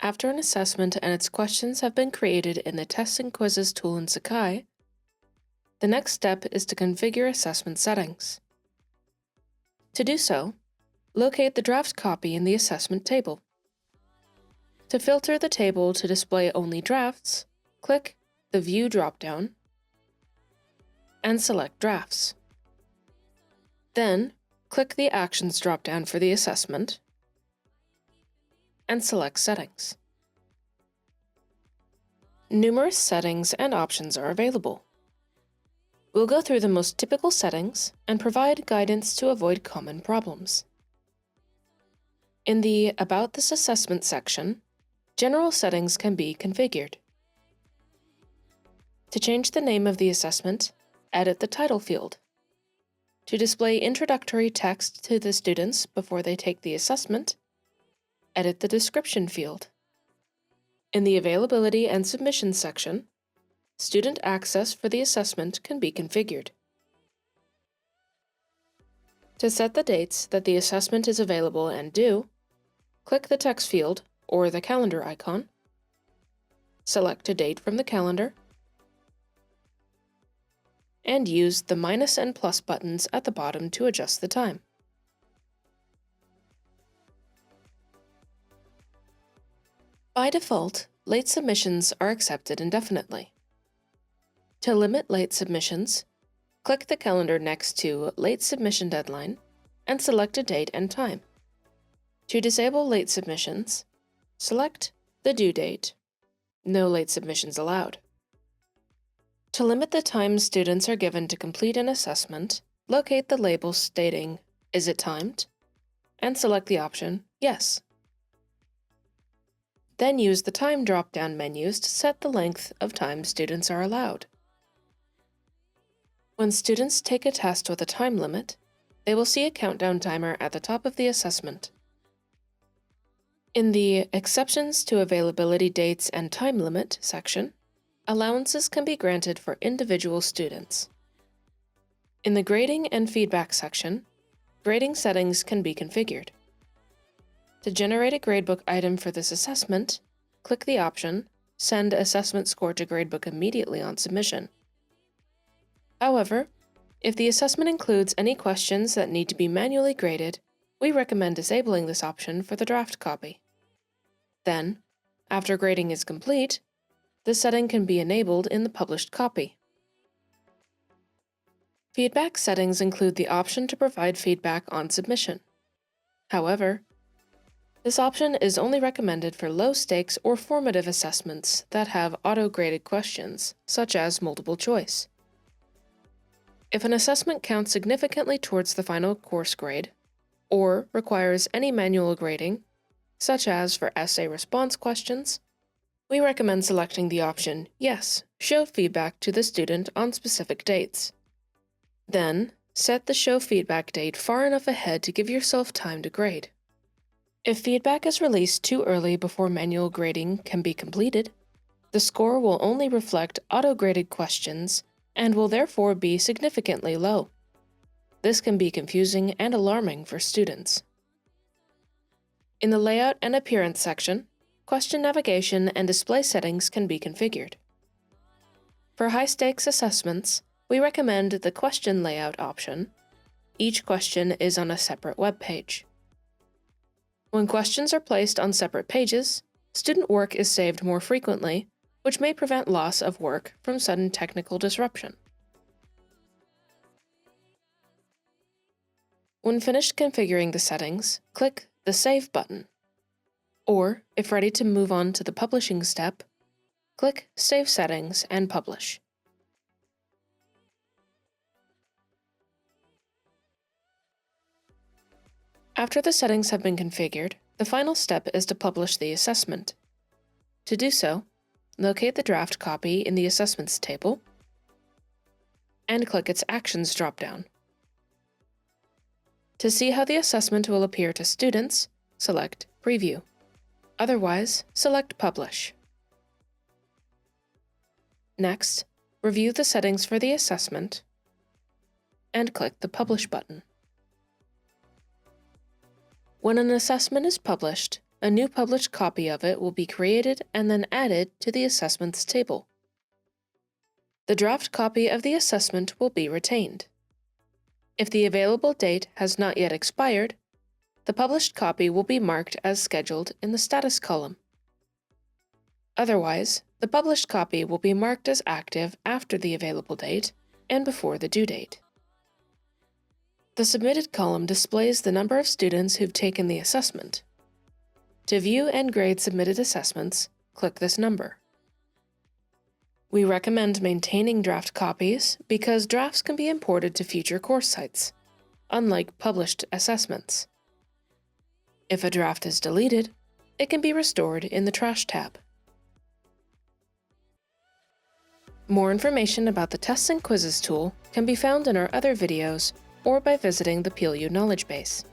After an assessment and its questions have been created in the Tests and Quizzes tool in Sakai, the next step is to configure assessment settings. To do so, locate the draft copy in the assessment table. To filter the table to display only drafts, click the View dropdown and select Drafts. Then, click the Actions dropdown for the assessment and select Settings. Numerous settings and options are available. We'll go through the most typical settings and provide guidance to avoid common problems. In the About this assessment section, general settings can be configured. To change the name of the assessment, edit the title field. To display introductory text to the students before they take the assessment, edit the description field. In the Availability and Submissions section, student access for the assessment can be configured. To set the dates that the assessment is available and due, click the text field or the calendar icon, select a date from the calendar, and use the minus and plus buttons at the bottom to adjust the time. By default, late submissions are accepted indefinitely. To limit late submissions, click the calendar next to Late Submission Deadline and select a date and time. To disable late submissions, select the due date. No late submissions allowed. To limit the time students are given to complete an assessment, locate the label stating, "Is it timed?" and select the option, "Yes." Then use the time drop-down menus to set the length of time students are allowed. When students take a test with a time limit, they will see a countdown timer at the top of the assessment. In the Exceptions to Availability Dates and Time Limit section, allowances can be granted for individual students. In the Grading and Feedback section, grading settings can be configured. To generate a gradebook item for this assessment, click the option Send Assessment Score to Gradebook immediately on submission. However, if the assessment includes any questions that need to be manually graded, we recommend disabling this option for the draft copy. Then, after grading is complete, the setting can be enabled in the published copy. Feedback settings include the option to provide feedback on submission. However, this option is only recommended for low-stakes or formative assessments that have auto-graded questions, such as multiple choice. If an assessment counts significantly towards the final course grade, or requires any manual grading, such as for essay response questions, we recommend selecting the option Yes, Show Feedback to the student on specific dates. Then, set the Show Feedback date far enough ahead to give yourself time to grade. If feedback is released too early before manual grading can be completed, the score will only reflect auto-graded questions and will therefore be significantly low. This can be confusing and alarming for students. In the Layout and Appearance section, question navigation and display settings can be configured. For high-stakes assessments, we recommend the question layout option. Each question is on a separate web page. When questions are placed on separate pages, student work is saved more frequently, which may prevent loss of work from sudden technical disruption. When finished configuring the settings, click the Save button. Or, if ready to move on to the publishing step, click Save Settings and Publish. After the settings have been configured, the final step is to publish the assessment. To do so, locate the draft copy in the Assessments table and click its Actions dropdown. To see how the assessment will appear to students, select Preview. Otherwise, select Publish. Next, review the settings for the assessment, and click the Publish button. When an assessment is published, a new published copy of it will be created and then added to the assessments table. The draft copy of the assessment will be retained. If the available date has not yet expired, the published copy will be marked as scheduled in the status column. Otherwise, the published copy will be marked as active after the available date and before the due date. The Submitted column displays the number of students who've taken the assessment. To view and grade submitted assessments, click this number. We recommend maintaining draft copies because drafts can be imported to future course sites, unlike published assessments. If a draft is deleted, it can be restored in the Trash tab. More information about the Tests and Quizzes tool can be found in our other videos or by visiting the PLU Knowledge Base.